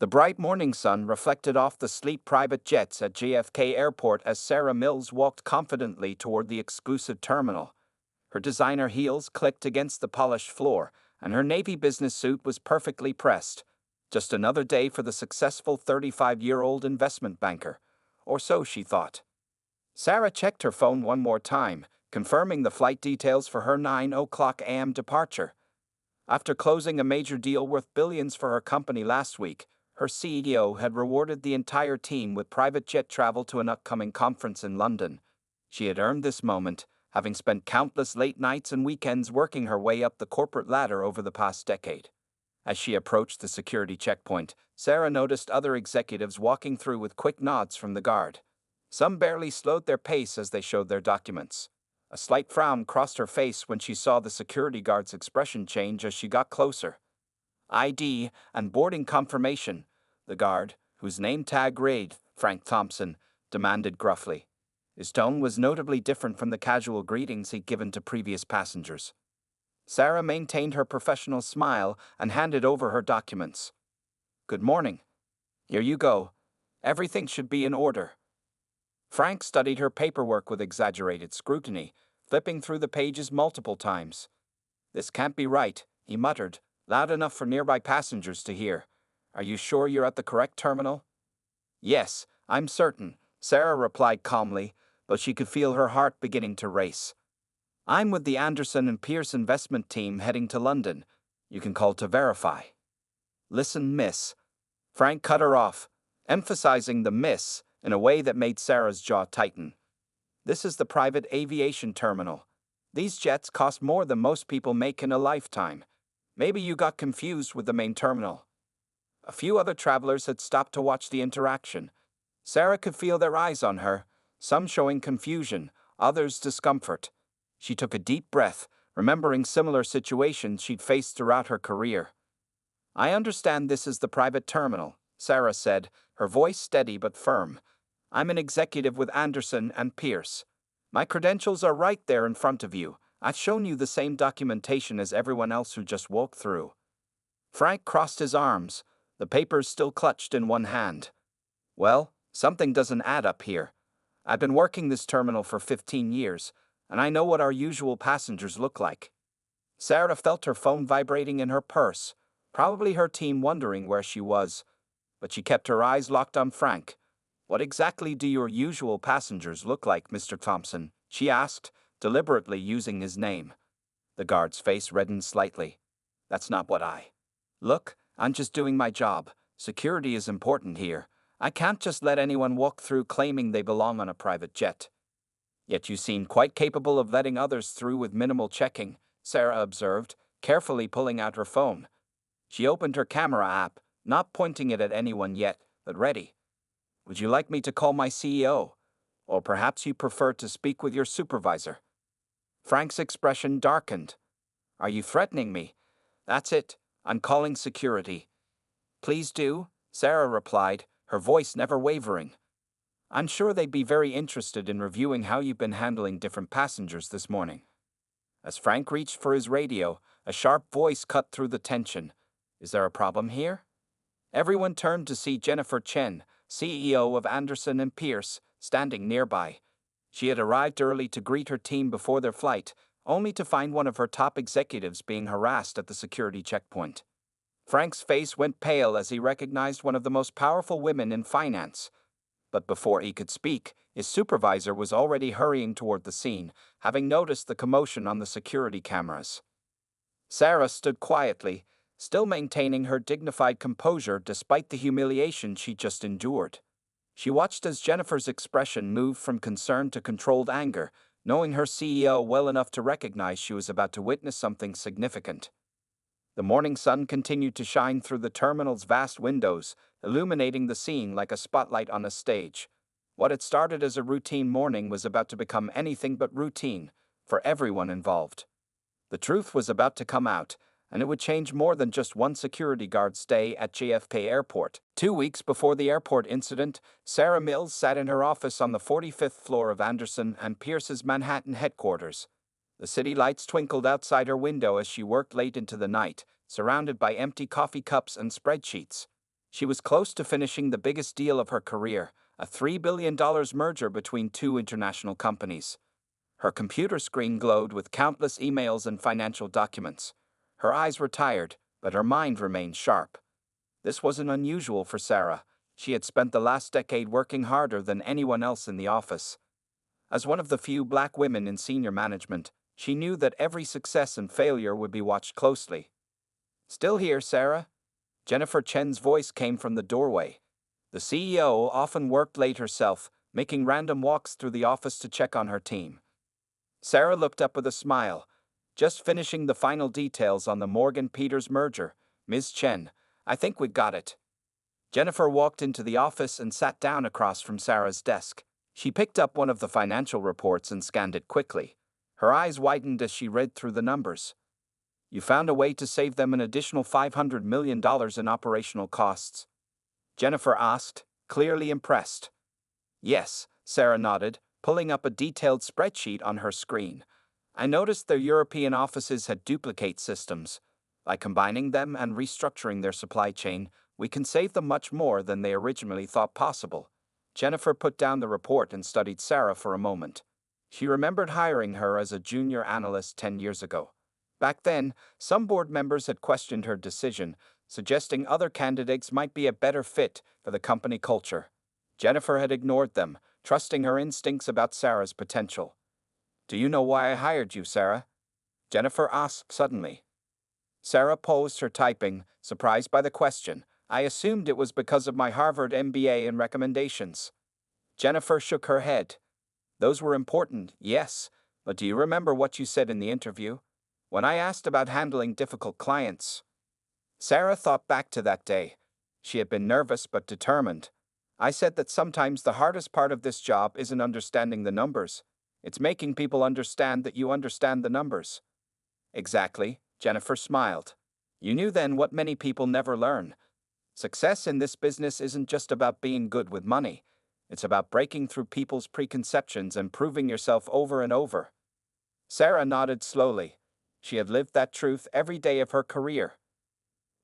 The bright morning sun reflected off the sleek private jets at JFK Airport as Sarah Mills walked confidently toward the exclusive terminal. Her designer heels clicked against the polished floor, and her navy business suit was perfectly pressed. Just another day for the successful 35-year-old investment banker. Or so she thought. Sarah checked her phone one more time, confirming the flight details for her 9 a.m. departure. After closing a major deal worth billions for her company last week, her CEO had rewarded the entire team with private jet travel to an upcoming conference in London. She had earned this moment, having spent countless late nights and weekends working her way up the corporate ladder over the past decade. As she approached the security checkpoint, Sarah noticed other executives walking through with quick nods from the guard. Some barely slowed their pace as they showed their documents. A slight frown crossed her face when she saw the security guard's expression change as she got closer. ID and boarding confirmation, the guard, whose name tag read Frank Thompson, demanded gruffly. His tone was notably different from the casual greetings he'd given to previous passengers. Sarah maintained her professional smile and handed over her documents. "Good morning. Here you go. Everything should be in order." Frank studied her paperwork with exaggerated scrutiny, flipping through the pages multiple times. "This can't be right," he muttered, loud enough for nearby passengers to hear. "Are you sure you're at the correct terminal?" "Yes, I'm certain," Sarah replied calmly, but she could feel her heart beginning to race. "I'm with the Anderson and Pierce investment team heading to London. You can call to verify." "Listen, miss." Frank cut her off, emphasizing the miss in a way that made Sarah's jaw tighten. "This is the private aviation terminal. These jets cost more than most people make in a lifetime. Maybe you got confused with the main terminal." A few other travelers had stopped to watch the interaction. Sarah could feel their eyes on her, some showing confusion, others discomfort. She took a deep breath, remembering similar situations she'd faced throughout her career. "I understand this is the private terminal," Sarah said, her voice steady but firm. "I'm an executive with Anderson and Pierce. My credentials are right there in front of you. I've shown you the same documentation as everyone else who just walked through." Frank crossed his arms, the papers still clutched in one hand. "Well, something doesn't add up here. I've been working this terminal for 15 years, and I know what our usual passengers look like." Sarah felt her phone vibrating in her purse, probably her team wondering where she was, but she kept her eyes locked on Frank. "What exactly do your usual passengers look like, Mr. Thompson?" she asked, deliberately using his name. The guard's face reddened slightly. "That's not what I... Look, I'm just doing my job. Security is important here. I can't just let anyone walk through claiming they belong on a private jet." "Yet you seem quite capable of letting others through with minimal checking," Sarah observed, carefully pulling out her phone. She opened her camera app, not pointing it at anyone yet, but ready. "Would you like me to call my CEO? Or perhaps you prefer to speak with your supervisor?" Frank's expression darkened. "Are you threatening me?" "That's it. I'm calling security." "Please do," Sarah replied, her voice never wavering. "I'm sure they'd be very interested in reviewing how you've been handling different passengers this morning." As Frank reached for his radio, a sharp voice cut through the tension. "Is there a problem here?" Everyone turned to see Jennifer Chen, CEO of Anderson and Pierce, standing nearby. She had arrived early to greet her team before their flight, only to find one of her top executives being harassed at the security checkpoint. Frank's face went pale as he recognized one of the most powerful women in finance. But before he could speak, his supervisor was already hurrying toward the scene, having noticed the commotion on the security cameras. Sarah stood quietly, still maintaining her dignified composure despite the humiliation she just endured. She watched as Jennifer's expression moved from concern to controlled anger, knowing her CEO well enough to recognize she was about to witness something significant. The morning sun continued to shine through the terminal's vast windows, illuminating the scene like a spotlight on a stage. What had started as a routine morning was about to become anything but routine, for everyone involved. The truth was about to come out, and it would change more than just one security guard's stay at JFK Airport. 2 weeks before the airport incident, Sarah Mills sat in her office on the 45th floor of Anderson and Pierce's Manhattan headquarters. The city lights twinkled outside her window as she worked late into the night, surrounded by empty coffee cups and spreadsheets. She was close to finishing the biggest deal of her career, a $3 billion merger between two international companies. Her computer screen glowed with countless emails and financial documents. Her eyes were tired, but her mind remained sharp. This wasn't unusual for Sarah. She had spent the last decade working harder than anyone else in the office. As one of the few black women in senior management, she knew that every success and failure would be watched closely. "Still here, Sarah?" Jennifer Chen's voice came from the doorway. The CEO often worked late herself, making random walks through the office to check on her team. Sarah looked up with a smile. "Just finishing the final details on the Morgan Peters merger, Ms. Chen. I think we got it." Jennifer walked into the office and sat down across from Sarah's desk. She picked up one of the financial reports and scanned it quickly. Her eyes widened as she read through the numbers. "You found a way to save them an additional $500 million in operational costs?" Jennifer asked, clearly impressed. "Yes," Sarah nodded, pulling up a detailed spreadsheet on her screen. "I noticed their European offices had duplicate systems. By combining them and restructuring their supply chain, we can save them much more than they originally thought possible." Jennifer put down the report and studied Sarah for a moment. She remembered hiring her as a junior analyst 10 years ago. Back then, some board members had questioned her decision, suggesting other candidates might be a better fit for the company culture. Jennifer had ignored them, trusting her instincts about Sarah's potential. "Do you know why I hired you, Sarah?" Jennifer asked suddenly. Sarah paused her typing, surprised by the question. "I assumed it was because of my Harvard MBA and recommendations." Jennifer shook her head. "Those were important, yes, but do you remember what you said in the interview? When I asked about handling difficult clients?" Sarah thought back to that day. She had been nervous but determined. "I said that sometimes the hardest part of this job isn't understanding the numbers. It's making people understand that you understand the numbers." "Exactly," Jennifer smiled. "You knew then what many people never learn. Success in this business isn't just about being good with money. It's about breaking through people's preconceptions and proving yourself over and over." Sarah nodded slowly. She had lived that truth every day of her career.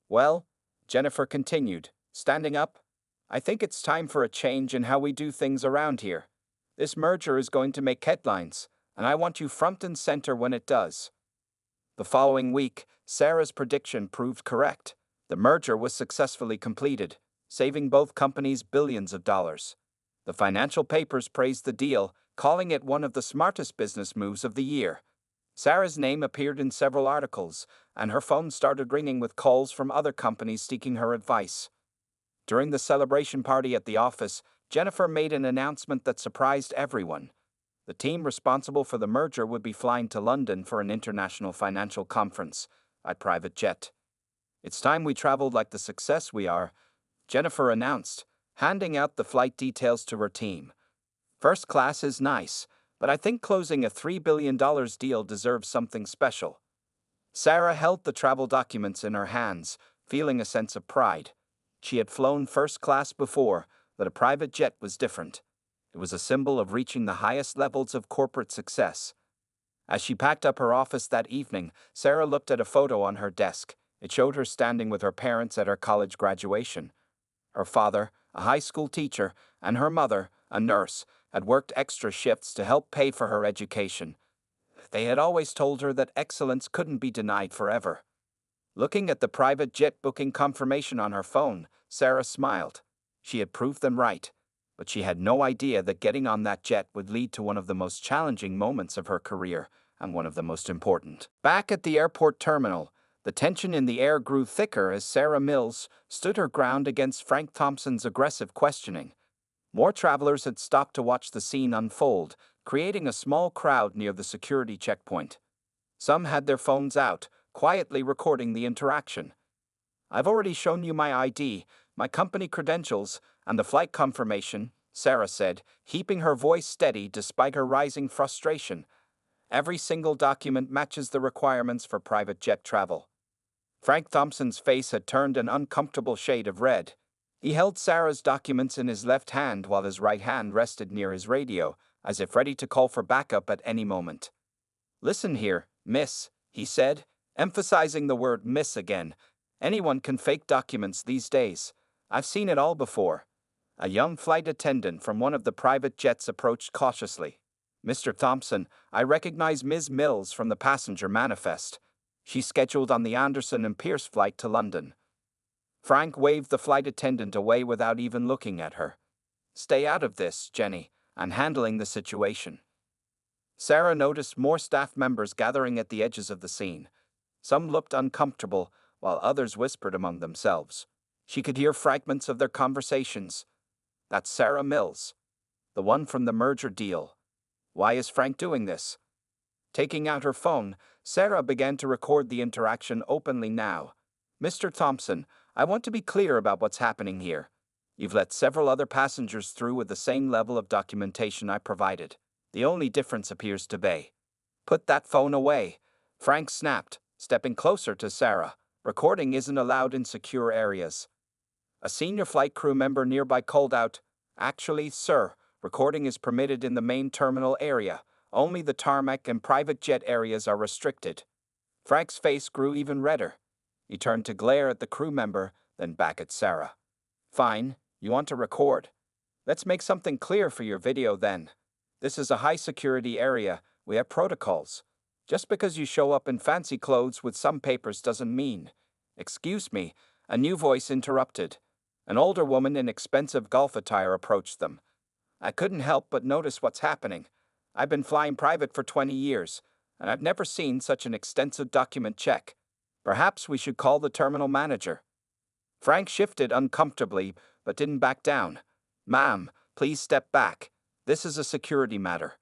"Well," Jennifer continued, standing up, "I think it's time for a change in how we do things around here. This merger is going to make headlines, and I want you front and center when it does." The following week, Sarah's prediction proved correct. The merger was successfully completed, saving both companies billions of dollars. The financial papers praised the deal, calling it one of the smartest business moves of the year. Sarah's name appeared in several articles, and her phone started ringing with calls from other companies seeking her advice. During the celebration party at the office, Jennifer made an announcement that surprised everyone. The team responsible for the merger would be flying to London for an international financial conference by private jet. "It's time we traveled like the success we are," Jennifer announced, handing out the flight details to her team. "First class is nice, but I think closing a $3 billion deal deserves something special." Sarah held the travel documents in her hands, feeling a sense of pride. She had flown first class before, but a private jet was different. It was a symbol of reaching the highest levels of corporate success. As she packed up her office that evening, Sarah looked at a photo on her desk. It showed her standing with her parents at her college graduation. Her father, a high school teacher, and her mother, a nurse, had worked extra shifts to help pay for her education. They had always told her that excellence couldn't be denied forever. Looking at the private jet booking confirmation on her phone, Sarah smiled. She had proved them right, but she had no idea that getting on that jet would lead to one of the most challenging moments of her career, and one of the most important. Back at the airport terminal, the tension in the air grew thicker as Sarah Mills stood her ground against Frank Thompson's aggressive questioning. More travelers had stopped to watch the scene unfold, creating a small crowd near the security checkpoint. Some had their phones out, quietly recording the interaction. "I've already shown you my ID, my company credentials, and the flight confirmation," Sarah said, keeping her voice steady despite her rising frustration. "Every single document matches the requirements for private jet travel." Frank Thompson's face had turned an uncomfortable shade of red. He held Sarah's documents in his left hand while his right hand rested near his radio, as if ready to call for backup at any moment. "Listen here, miss," he said, emphasizing the word miss again. "Anyone can fake documents these days. I've seen it all before. A young flight attendant from one of the private jets approached cautiously. Mr. Thompson, I recognize Ms. Mills from the passenger manifest. She's scheduled on the Anderson and Pierce flight to London. Frank waved the flight attendant away without even looking at her. Stay out of this, Jenny. I'm handling the situation. Sarah noticed more staff members gathering at the edges of the scene. Some looked uncomfortable, while others whispered among themselves. She could hear fragments of their conversations. That's Sarah Mills, the one from the merger deal. Why is Frank doing this? Taking out her phone, Sarah began to record the interaction openly now. Mr. Thompson, I want to be clear about what's happening here. You've let several other passengers through with the same level of documentation I provided. The only difference appears to be. Put that phone away. Frank snapped, stepping closer to Sarah. Recording isn't allowed in secure areas. A senior flight crew member nearby called out, Actually, sir, recording is permitted in the main terminal area. Only the tarmac and private jet areas are restricted. Frank's face grew even redder. He turned to glare at the crew member, then back at Sarah. Fine, you want to record? Let's make something clear for your video then. This is a high-security area. We have protocols. Just because you show up in fancy clothes with some papers doesn't mean. Excuse me, a new voice interrupted. An older woman in expensive golf attire approached them. I couldn't help but notice what's happening. I've been flying private for 20 years, and I've never seen such an extensive document check. Perhaps we should call the terminal manager. Frank shifted uncomfortably, but didn't back down. Ma'am, please step back. This is a security matter.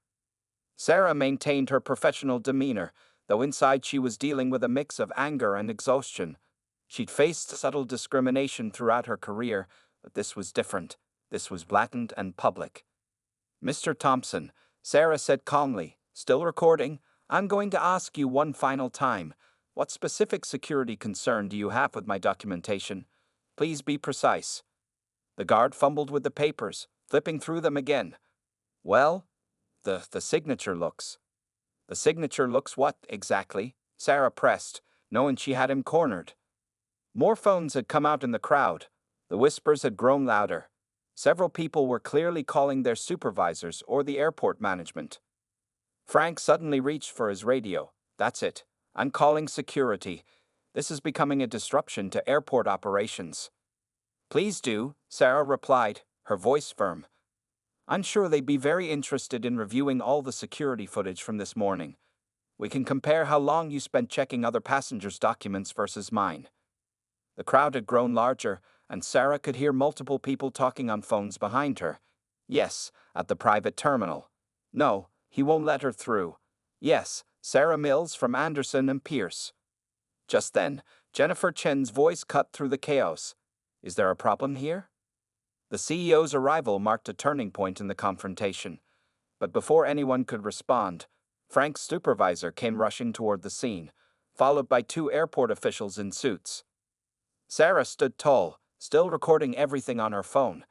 Sarah maintained her professional demeanor, though inside she was dealing with a mix of anger and exhaustion. She'd faced subtle discrimination throughout her career, but this was different. This was blatant and public. Mr. Thompson, Sarah said calmly, still recording, I'm going to ask you one final time. What specific security concern do you have with my documentation? Please be precise. The guard fumbled with the papers, flipping through them again. Well, the signature looks. The signature looks what, exactly? Sarah pressed, knowing she had him cornered. More phones had come out in the crowd. The whispers had grown louder. Several people were clearly calling their supervisors or the airport management. Frank suddenly reached for his radio. That's it. I'm calling security. This is becoming a disruption to airport operations. Please do, Sarah replied, her voice firm. I'm sure they'd be very interested in reviewing all the security footage from this morning. We can compare how long you spent checking other passengers' documents versus mine. The crowd had grown larger, and Sarah could hear multiple people talking on phones behind her. Yes, at the private terminal. No, he won't let her through. Yes, Sarah Mills from Anderson and Pierce. Just then, Jennifer Chen's voice cut through the chaos. Is there a problem here? The CEO's arrival marked a turning point in the confrontation. But before anyone could respond, Frank's supervisor came rushing toward the scene, followed by two airport officials in suits. Sarah stood tall, still recording everything on her phone.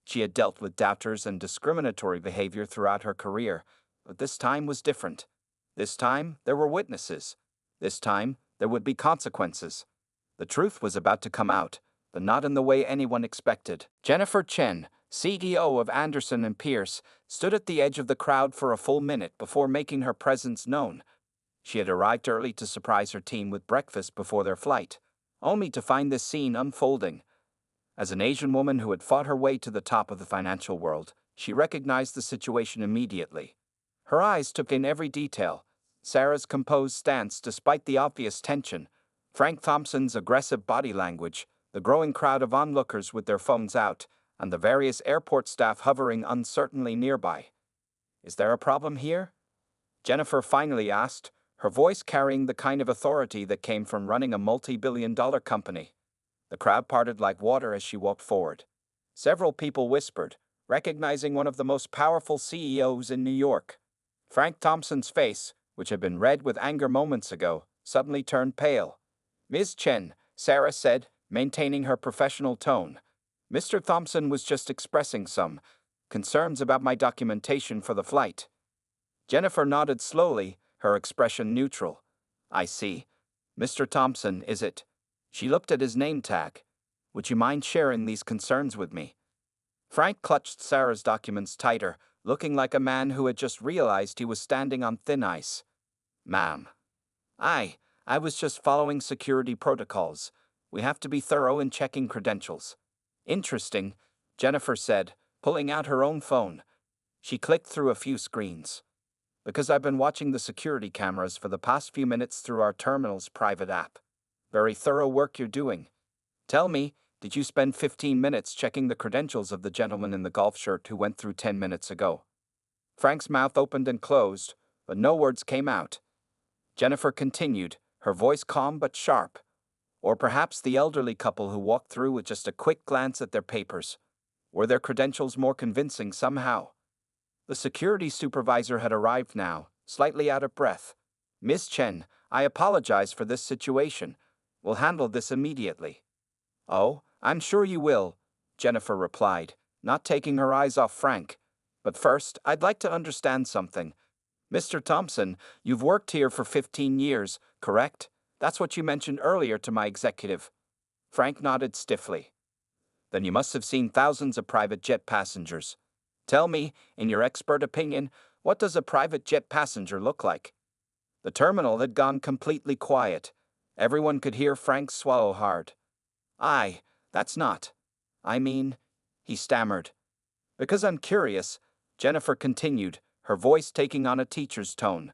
She had dealt with doubters and discriminatory behavior throughout her career, but this time was different. This time, there were witnesses. This time, there would be consequences. The truth was about to come out, but not in the way anyone expected. Jennifer Chen, CEO of Anderson and Pierce, stood at the edge of the crowd for a full minute before making her presence known. She had arrived early to surprise her team with breakfast before their flight, only to find this scene unfolding. As an Asian woman who had fought her way to the top of the financial world, she recognized the situation immediately. Her eyes took in every detail: Sarah's composed stance despite the obvious tension, Frank Thompson's aggressive body language, the growing crowd of onlookers with their phones out, and the various airport staff hovering uncertainly nearby. Is there a problem here? Jennifer finally asked, her voice carrying the kind of authority that came from running a multi-billion-dollar company. The crowd parted like water as she walked forward. Several people whispered, recognizing one of the most powerful CEOs in New York. Frank Thompson's face, which had been red with anger moments ago, suddenly turned pale. Ms. Chen, Sarah said, maintaining her professional tone. Mr. Thompson was just expressing some concerns about my documentation for the flight. Jennifer nodded slowly, her expression neutral. I see. Mr. Thompson, is it? She looked at his name tag. Would you mind sharing these concerns with me? Frank clutched Sarah's documents tighter, looking like a man who had just realized he was standing on thin ice. Ma'am. I was just following security protocols. We have to be thorough in checking credentials. Interesting, Jennifer said, pulling out her own phone. She clicked through a few screens. Because I've been watching the security cameras for the past few minutes through our terminal's private app. Very thorough work you're doing. Tell me, did you spend 15 minutes checking the credentials of the gentleman in the golf shirt who went through 10 minutes ago? Frank's mouth opened and closed, but no words came out. Jennifer continued, her voice calm but sharp. Or perhaps the elderly couple who walked through with just a quick glance at their papers. Were their credentials more convincing somehow? The security supervisor had arrived now, slightly out of breath. Miss Chen, I apologize for this situation. We'll handle this immediately. Oh, I'm sure you will, Jennifer replied, not taking her eyes off Frank. But first, I'd like to understand something. Mr. Thompson, you've worked here for 15 years, correct? That's what you mentioned earlier to my executive. Frank nodded stiffly. Then you must have seen thousands of private jet passengers. Tell me, in your expert opinion, what does a private jet passenger look like? The terminal had gone completely quiet. Everyone could hear Frank swallow hard. That's not. I mean, he stammered. Because I'm curious, Jennifer continued, her voice taking on a teacher's tone.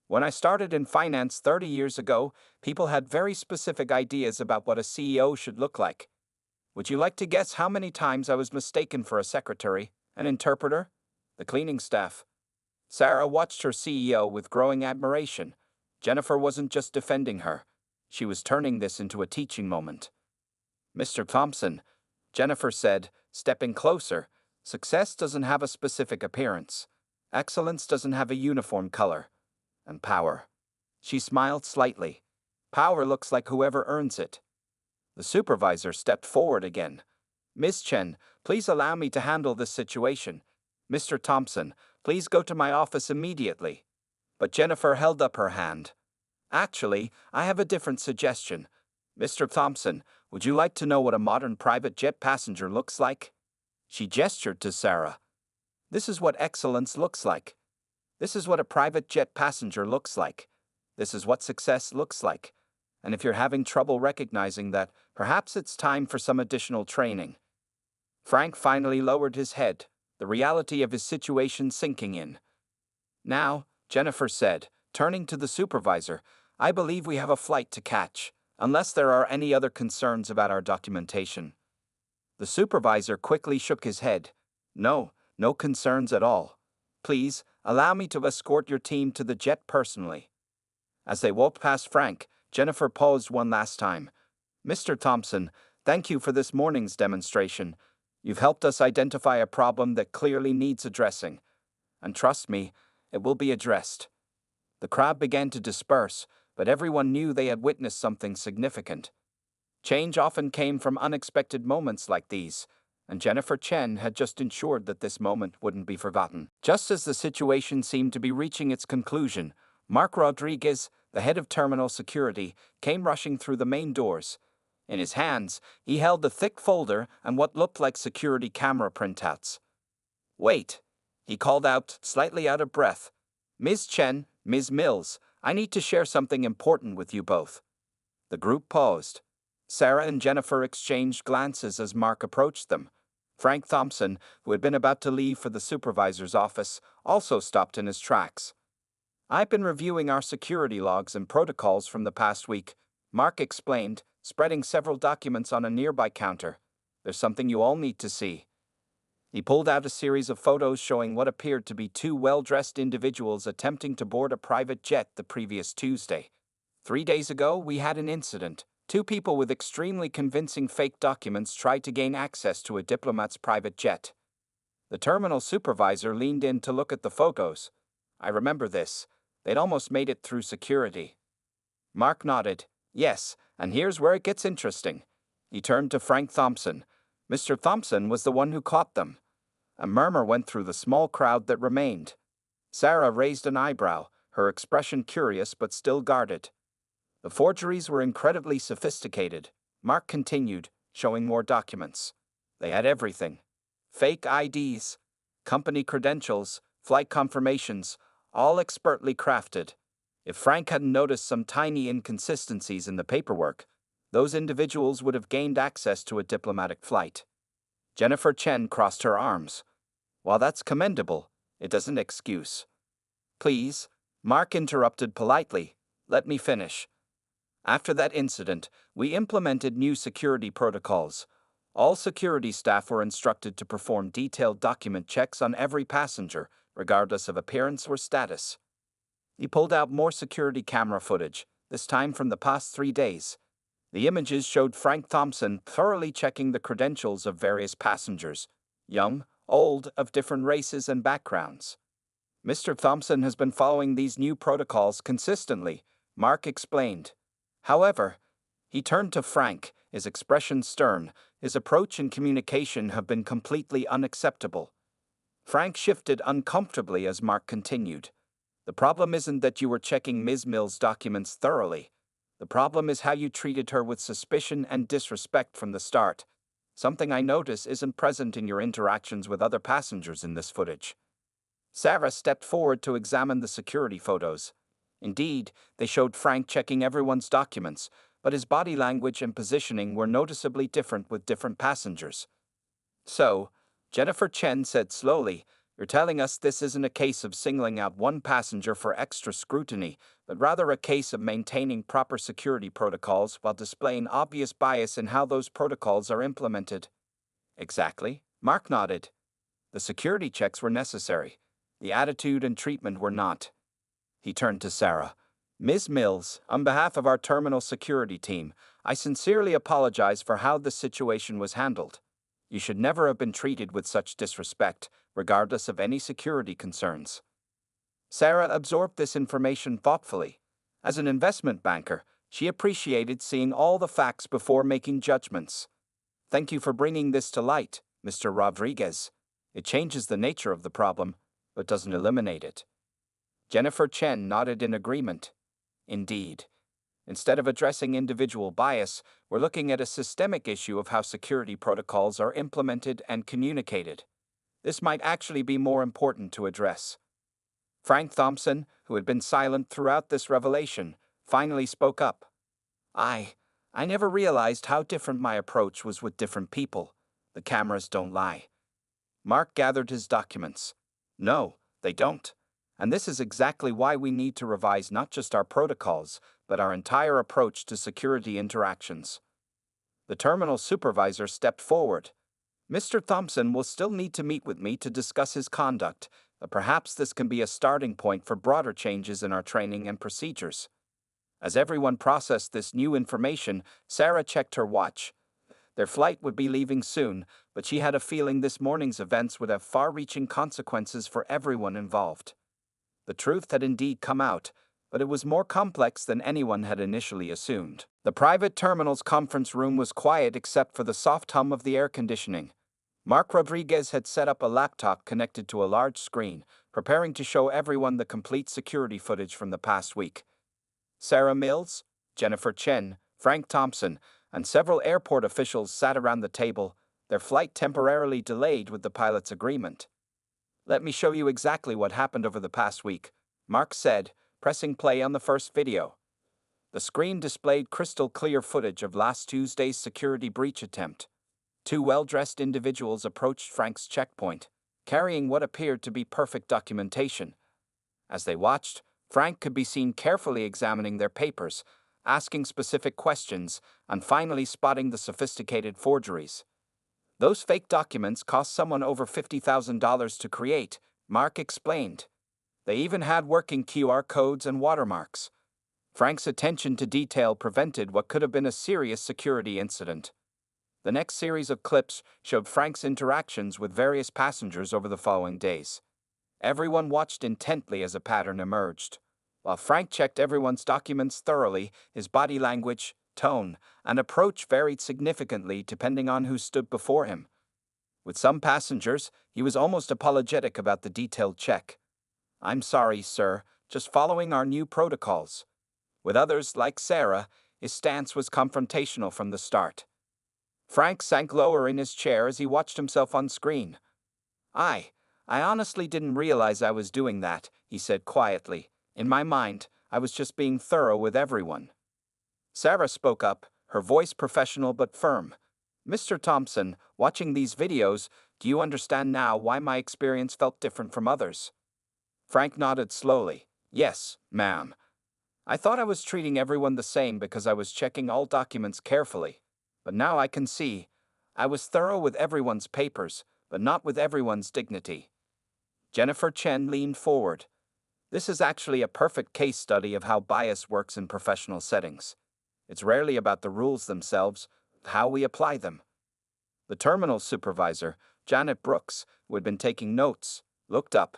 When I started in finance 30 years ago, people had very specific ideas about what a CEO should look like. Would you like to guess how many times I was mistaken for a secretary, an interpreter, the cleaning staff? Sarah watched her CEO with growing admiration. Jennifer wasn't just defending her. She was turning this into a teaching moment. Mr. Thompson, Jennifer said, stepping closer, success doesn't have a specific appearance. Excellence doesn't have a uniform color. And power. She smiled slightly. Power looks like whoever earns it. The supervisor stepped forward again. Miss Chen, please allow me to handle this situation. Mr. Thompson, please go to my office immediately. But Jennifer held up her hand. Actually, I have a different suggestion. Mr. Thompson, would you like to know what a modern private jet passenger looks like? She gestured to Sarah. This is what excellence looks like. This is what a private jet passenger looks like. This is what success looks like. And if you're having trouble recognizing that, perhaps it's time for some additional training. Frank finally lowered his head, the reality of his situation sinking in. Now, Jennifer said, turning to the supervisor, I believe we have a flight to catch, unless there are any other concerns about our documentation. The supervisor quickly shook his head. No concerns at all. Please, allow me to escort your team to the jet personally. As they walked past Frank, Jennifer paused one last time. Mr. Thompson, thank you for this morning's demonstration. You've helped us identify a problem that clearly needs addressing. And trust me, it will be addressed. The crowd began to disperse, but everyone knew they had witnessed something significant. Change often came from unexpected moments like these, and Jennifer Chen had just ensured that this moment wouldn't be forgotten. Just as the situation seemed to be reaching its conclusion, Mark Rodriguez, the head of terminal security, came rushing through the main doors. In his hands, he held a thick folder and what looked like security camera printouts. Wait, he called out, slightly out of breath. Ms. Chen, Ms. Mills, I need to share something important with you both. The group paused. Sarah and Jennifer exchanged glances as Mark approached them. Frank Thompson, who had been about to leave for the supervisor's office, also stopped in his tracks. I've been reviewing our security logs and protocols from the past week, Mark explained, spreading several documents on a nearby counter. There's something you all need to see. He pulled out a series of photos showing what appeared to be two well-dressed individuals attempting to board a private jet the previous Tuesday. 3 days ago, we had an incident. Two people with extremely convincing fake documents tried to gain access to a diplomat's private jet. The terminal supervisor leaned in to look at the photos. I remember this. They'd almost made it through security. Mark nodded. Yes, and here's where it gets interesting. He turned to Frank Thompson. Mr. Thompson was the one who caught them. A murmur went through the small crowd that remained. Sarah raised an eyebrow, her expression curious but still guarded. The forgeries were incredibly sophisticated. Mark continued, showing more documents. They had everything: fake IDs, company credentials, flight confirmations, all expertly crafted. If Frank hadn't noticed some tiny inconsistencies in the paperwork, those individuals would have gained access to a diplomatic flight. Jennifer Chen crossed her arms. While that's commendable, it doesn't excuse. Please, Mark interrupted politely. Let me finish. After that incident, we implemented new security protocols. All security staff were instructed to perform detailed document checks on every passenger, regardless of appearance or status. He pulled out more security camera footage, this time from the past 3 days. The images showed Frank Thompson thoroughly checking the credentials of various passengers, young, old, of different races and backgrounds. Mr. Thompson has been following these new protocols consistently, Mark explained. However, he turned to Frank, his expression stern. His approach and communication have been completely unacceptable. Frank shifted uncomfortably as Mark continued. The problem isn't that you were checking Ms. Mills' documents thoroughly. The problem is how you treated her with suspicion and disrespect from the start. Something I notice isn't present in your interactions with other passengers in this footage. Sarah stepped forward to examine the security photos. Indeed, they showed Frank checking everyone's documents, but his body language and positioning were noticeably different with different passengers. So, Jennifer Chen said slowly, you're telling us this isn't a case of singling out one passenger for extra scrutiny, but rather a case of maintaining proper security protocols while displaying obvious bias in how those protocols are implemented. Exactly, Mark nodded. The security checks were necessary. The attitude and treatment were not. He turned to Sarah. Ms. Mills, on behalf of our terminal security team, I sincerely apologize for how this situation was handled. You should never have been treated with such disrespect, regardless of any security concerns. Sarah absorbed this information thoughtfully. As an investment banker, she appreciated seeing all the facts before making judgments. Thank you for bringing this to light, Mr. Rodriguez. It changes the nature of the problem, but doesn't eliminate it. Jennifer Chen nodded in agreement. Indeed. Instead of addressing individual bias, we're looking at a systemic issue of how security protocols are implemented and communicated. This might actually be more important to address. Frank Thompson, who had been silent throughout this revelation, finally spoke up. I never realized how different my approach was with different people. The cameras don't lie. Mark gathered his documents. No, they don't. And this is exactly why we need to revise not just our protocols, but our entire approach to security interactions. The terminal supervisor stepped forward. Mr. Thompson will still need to meet with me to discuss his conduct, but perhaps this can be a starting point for broader changes in our training and procedures. As everyone processed this new information, Sarah checked her watch. Their flight would be leaving soon, but she had a feeling this morning's events would have far-reaching consequences for everyone involved. The truth had indeed come out, but it was more complex than anyone had initially assumed. The private terminal's conference room was quiet except for the soft hum of the air conditioning. Mark Rodriguez had set up a laptop connected to a large screen, preparing to show everyone the complete security footage from the past week. Sarah Mills, Jennifer Chen, Frank Thompson, and several airport officials sat around the table, their flight temporarily delayed with the pilot's agreement. Let me show you exactly what happened over the past week, Mark said, pressing play on the first video. The screen displayed crystal clear footage of last Tuesday's security breach attempt. Two well-dressed individuals approached Frank's checkpoint, carrying what appeared to be perfect documentation. As they watched, Frank could be seen carefully examining their papers, asking specific questions, and finally spotting the sophisticated forgeries. Those fake documents cost someone over $50,000 to create, Mark explained. They even had working QR codes and watermarks. Frank's attention to detail prevented what could have been a serious security incident. The next series of clips showed Frank's interactions with various passengers over the following days. Everyone watched intently as a pattern emerged. While Frank checked everyone's documents thoroughly, his body language, tone, and approach varied significantly depending on who stood before him. With some passengers, he was almost apologetic about the detailed check. I'm sorry, sir, just following our new protocols. With others, like Sarah, his stance was confrontational from the start. Frank sank lower in his chair as he watched himself on screen. I, I honestly didn't realize I was doing that, he said quietly. In my mind, I was just being thorough with everyone. Sarah spoke up, her voice professional but firm. Mr. Thompson, watching these videos, do you understand now why my experience felt different from others? Frank nodded slowly. Yes, ma'am. I thought I was treating everyone the same because I was checking all documents carefully. But now I can see. I was thorough with everyone's papers, but not with everyone's dignity. Jennifer Chen leaned forward. This is actually a perfect case study of how bias works in professional settings. It's rarely about the rules themselves, but how we apply them. The terminal supervisor, Janet Brooks, who had been taking notes, looked up.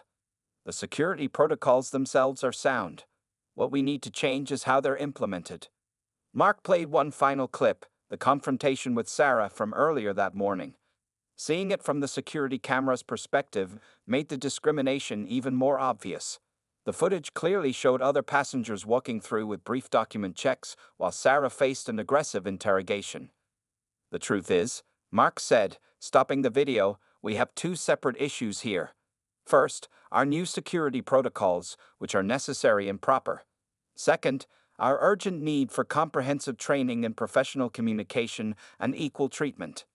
The security protocols themselves are sound. What we need to change is how they're implemented. Mark played one final clip, the confrontation with Sarah from earlier that morning. Seeing it from the security camera's perspective made the discrimination even more obvious. The footage clearly showed other passengers walking through with brief document checks while Sarah faced an aggressive interrogation. The truth is, Mark said, stopping the video, we have two separate issues here. First, our new security protocols, which are necessary and proper. Second, our urgent need for comprehensive training in professional communication and equal treatment.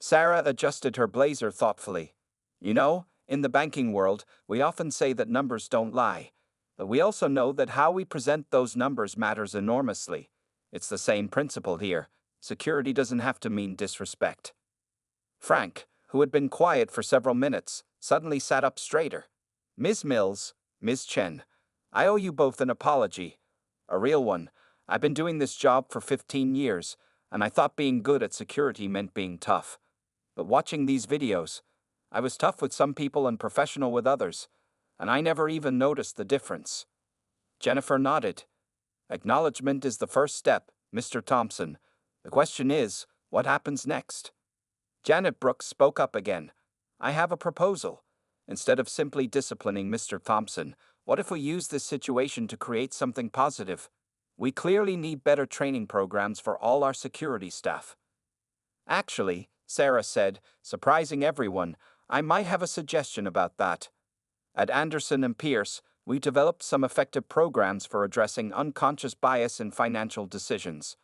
Sarah adjusted her blazer thoughtfully. You know, in the banking world, we often say that numbers don't lie. But we also know that how we present those numbers matters enormously. It's the same principle here. Security doesn't have to mean disrespect. Frank, who had been quiet for several minutes, suddenly sat up straighter. Ms. Mills, Ms. Chen, I owe you both an apology. A real one. I've been doing this job for 15 years, and I thought being good at security meant being tough. But watching these videos, I was tough with some people and professional with others, and I never even noticed the difference. Jennifer nodded. Acknowledgement is the first step, Mr. Thompson. The question is, what happens next? Janet Brooks spoke up again. I have a proposal. Instead of simply disciplining Mr. Thompson, what if we use this situation to create something positive? We clearly need better training programs for all our security staff. Actually, Sarah said, surprising everyone, I might have a suggestion about that. At Anderson and Pierce, we developed some effective programs for addressing unconscious bias in financial decisions.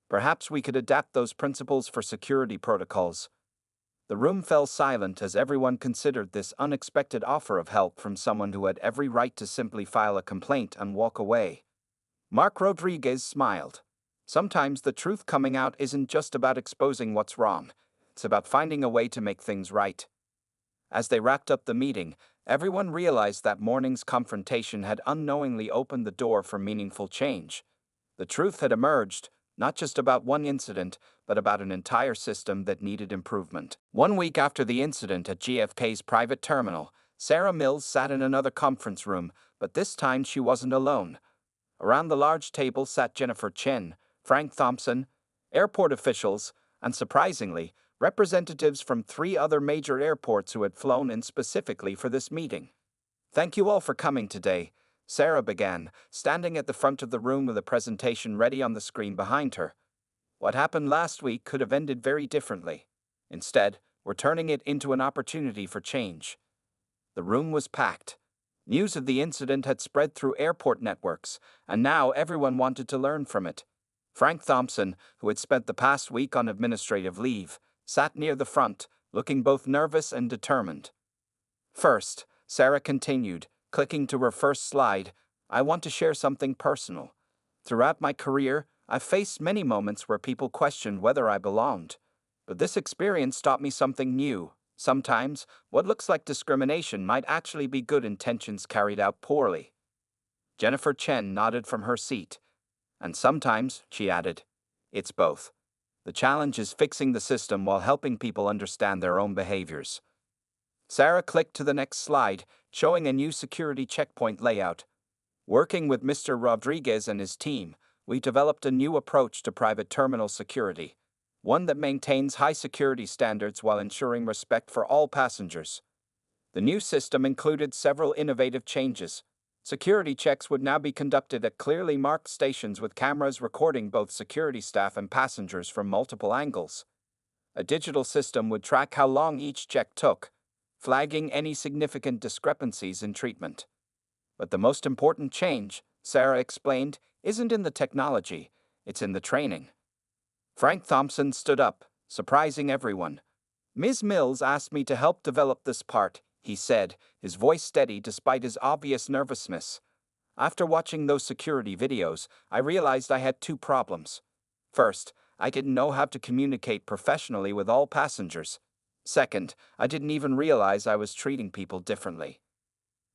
Perhaps we could adapt those principles for security protocols. The room fell silent as everyone considered this unexpected offer of help from someone who had every right to simply file a complaint and walk away. Mark Rodriguez smiled. Sometimes the truth coming out isn't just about exposing what's wrong. It's about finding a way to make things right. As they wrapped up the meeting, everyone realized that morning's confrontation had unknowingly opened the door for meaningful change. The truth had emerged, not just about one incident, but about an entire system that needed improvement. 1 week after the incident at JFK's private terminal, Sarah Mills sat in another conference room, but this time she wasn't alone. Around the large table sat Jennifer Chen, Frank Thompson, airport officials, and surprisingly, representatives from 3 other major airports who had flown in specifically for this meeting. Thank you all for coming today, Sarah began, standing at the front of the room with a presentation ready on the screen behind her. What happened last week could have ended very differently. Instead, we're turning it into an opportunity for change. The room was packed. News of the incident had spread through airport networks, and now everyone wanted to learn from it. Frank Thompson, who had spent the past week on administrative leave, sat near the front, looking both nervous and determined. First, Sarah continued, clicking to her first slide, I want to share something personal. Throughout my career, I've faced many moments where people questioned whether I belonged. But this experience taught me something new. Sometimes, what looks like discrimination might actually be good intentions carried out poorly. Jennifer Chen nodded from her seat. And sometimes, she added, it's both. The challenge is fixing the system while helping people understand their own behaviors. Sarah clicked to the next slide, showing a new security checkpoint layout. Working with Mr. Rodriguez and his team, we developed a new approach to private terminal security, one that maintains high security standards while ensuring respect for all passengers. The new system included several innovative changes. Security checks would now be conducted at clearly marked stations with cameras recording both security staff and passengers from multiple angles. A digital system would track how long each check took, flagging any significant discrepancies in treatment. But the most important change, Sarah explained, isn't in the technology, it's in the training. Frank Thompson stood up, surprising everyone. Ms. Mills asked me to help develop this part, he said, his voice steady despite his obvious nervousness. After watching those security videos, I realized I had two problems. First, I didn't know how to communicate professionally with all passengers. Second, I didn't even realize I was treating people differently.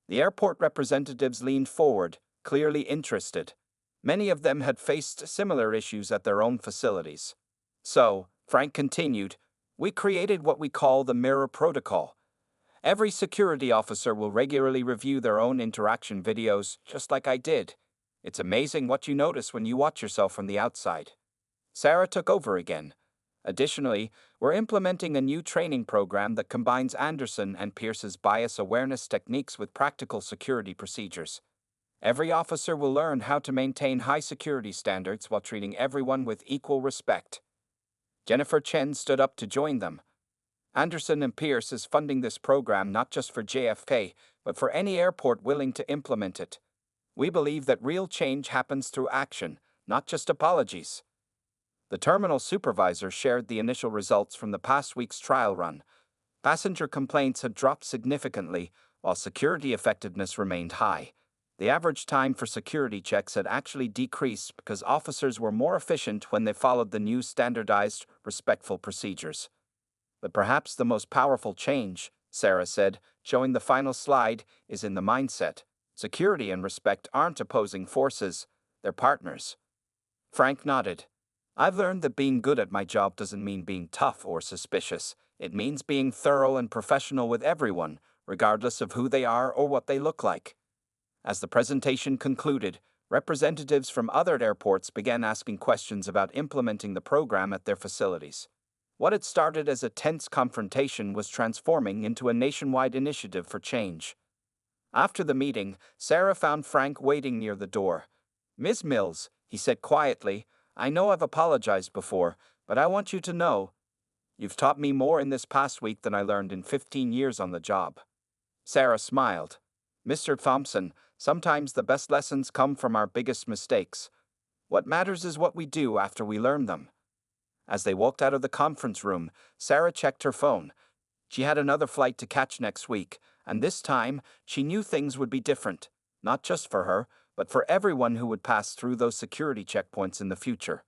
The airport representatives leaned forward, clearly interested. Many of them had faced similar issues at their own facilities. So, Frank continued, we created what we call the Mirror Protocol. Every security officer will regularly review their own interaction videos, just like I did. It's amazing what you notice when you watch yourself from the outside. Sarah took over again. Additionally, we're implementing a new training program that combines Anderson and Pierce's bias awareness techniques with practical security procedures. Every officer will learn how to maintain high security standards while treating everyone with equal respect. Jennifer Chen stood up to join them. Anderson and Pierce is funding this program not just for JFK, but for any airport willing to implement it. We believe that real change happens through action, not just apologies. The terminal supervisor shared the initial results from the past week's trial run. Passenger complaints had dropped significantly, while security effectiveness remained high. The average time for security checks had actually decreased because officers were more efficient when they followed the new standardized, respectful procedures. But perhaps the most powerful change, Sarah said, showing the final slide, is in the mindset. Security and respect aren't opposing forces, they're partners. Frank nodded. I've learned that being good at my job doesn't mean being tough or suspicious. It means being thorough and professional with everyone, regardless of who they are or what they look like. As the presentation concluded, representatives from other airports began asking questions about implementing the program at their facilities. What had started as a tense confrontation was transforming into a nationwide initiative for change. After the meeting, Sarah found Frank waiting near the door. Ms. Mills, he said quietly, I know I've apologized before, but I want you to know, you've taught me more in this past week than I learned in 15 years on the job. Sarah smiled. Mr. Thompson, sometimes the best lessons come from our biggest mistakes. What matters is what we do after we learn them. As they walked out of the conference room, Sarah checked her phone. She had another flight to catch next week, and this time, she knew things would be different, not just for her, but for everyone who would pass through those security checkpoints in the future.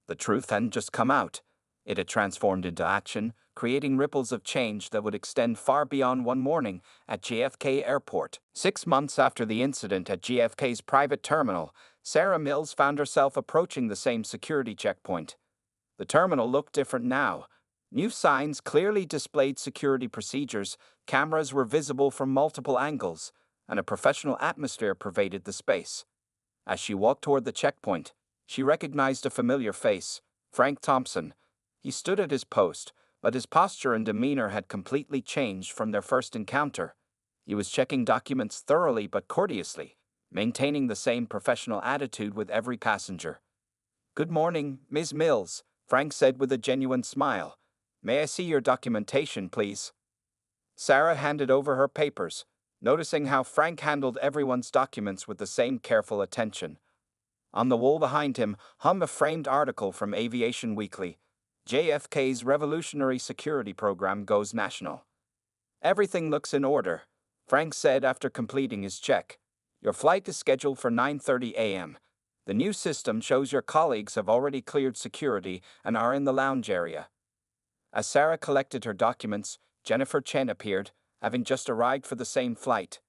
The truth hadn't just come out. It had transformed into action, creating ripples of change that would extend far beyond one morning at JFK Airport. 6 months after the incident at JFK's private terminal, Sarah Mills found herself approaching the same security checkpoint. The terminal looked different now. New signs clearly displayed security procedures, cameras were visible from multiple angles, and a professional atmosphere pervaded the space. As she walked toward the checkpoint, she recognized a familiar face, Frank Thompson. He stood at his post, but his posture and demeanor had completely changed from their first encounter. He was checking documents thoroughly but courteously, maintaining the same professional attitude with every passenger. Good morning, Ms. Mills, Frank said with a genuine smile. May I see your documentation, please? Sarah handed over her papers, noticing how Frank handled everyone's documents with the same careful attention. On the wall behind him hung a framed article from Aviation Weekly. JFK's revolutionary security program goes national. Everything looks in order, Frank said after completing his check. Your flight is scheduled for 9:30 a.m. The new system shows your colleagues have already cleared security and are in the lounge area. As Sarah collected her documents, Jennifer Chen appeared, having just arrived for the same flight.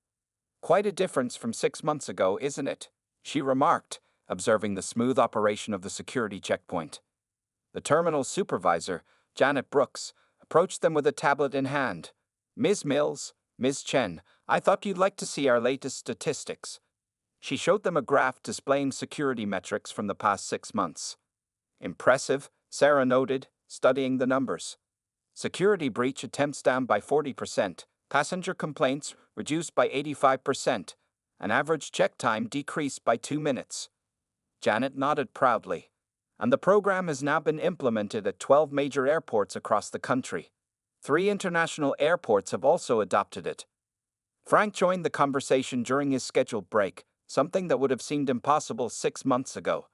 Quite a difference from 6 months ago, isn't it? She remarked, observing the smooth operation of the security checkpoint. The terminal supervisor, Janet Brooks, approached them with a tablet in hand. Ms. Mills, Ms. Chen, I thought you'd like to see our latest statistics. She showed them a graph displaying security metrics from the past 6 months. Impressive, Sarah noted, studying the numbers. Security breach attempts down by 40%, passenger complaints reduced by 85%, and average check time decreased by 2 minutes. Janet nodded proudly. and the program has now been implemented at 12 major airports across the country. 3 international airports have also adopted it. Frank joined the conversation during his scheduled break, something that would have seemed impossible 6 months ago.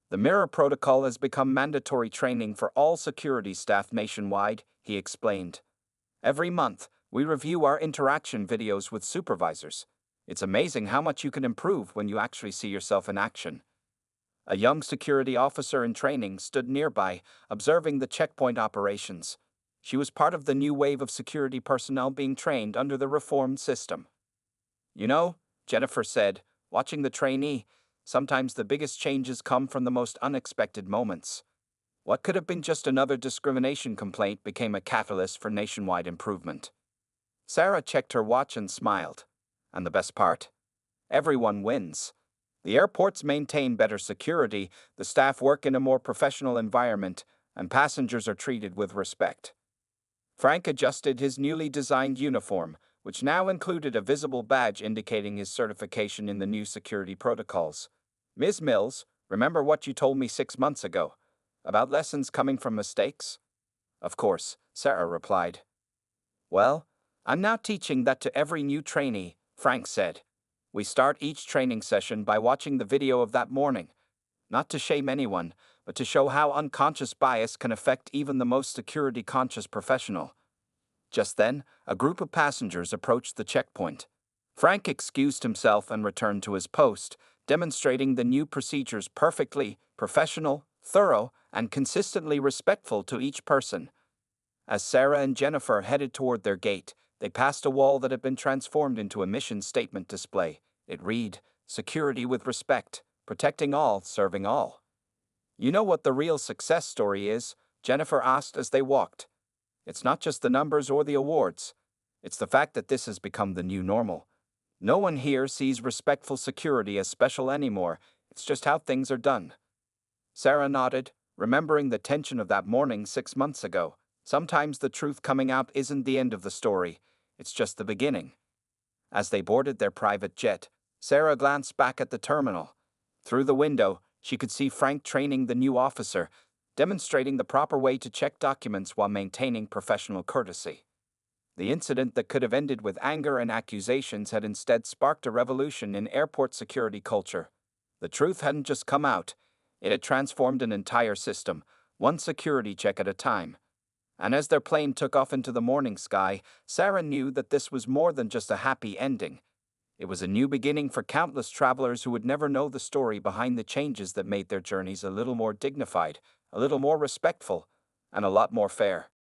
The Mirror Protocol has become mandatory training for all security staff nationwide, he explained. Every month, we review our interaction videos with supervisors. It's amazing how much you can improve when you actually see yourself in action. A young security officer in training stood nearby, observing the checkpoint operations. She was part of the new wave of security personnel being trained under the reformed system. You know, Jennifer said, watching the trainee, sometimes the biggest changes come from the most unexpected moments. What could have been just another discrimination complaint became a catalyst for nationwide improvement. Sarah checked her watch and smiled. And the best part? Everyone wins. The airports maintain better security, the staff work in a more professional environment, and passengers are treated with respect. Frank adjusted his newly designed uniform, which now included a visible badge indicating his certification in the new security protocols. Ms. Mills, remember what you told me 6 months ago? About lessons coming from mistakes? Of course, Sarah replied. Well, I'm now teaching that to every new trainee, Frank said. We start each training session by watching the video of that morning. Not to shame anyone, but to show how unconscious bias can affect even the most security-conscious professional. Just then, a group of passengers approached the checkpoint. Frank excused himself and returned to his post, demonstrating the new procedures perfectly, professional, thorough, and consistently respectful to each person. As Sarah and Jennifer headed toward their gate, they passed a wall that had been transformed into a mission statement display. It read, "Security with respect, protecting all, serving all." You know what the real success story is? Jennifer asked as they walked. It's not just the numbers or the awards. It's the fact that this has become the new normal. No one here sees respectful security as special anymore. It's just how things are done. Sarah nodded, remembering the tension of that morning 6 months ago. Sometimes the truth coming out isn't the end of the story. It's just the beginning. As they boarded their private jet, Sarah glanced back at the terminal. Through the window, she could see Frank training the new officer, demonstrating the proper way to check documents while maintaining professional courtesy. The incident that could have ended with anger and accusations had instead sparked a revolution in airport security culture. The truth hadn't just come out, it had transformed an entire system, one security check at a time. And as their plane took off into the morning sky, Sarah knew that this was more than just a happy ending. It was a new beginning for countless travelers who would never know the story behind the changes that made their journeys a little more dignified, a little more respectful, and a lot more fair.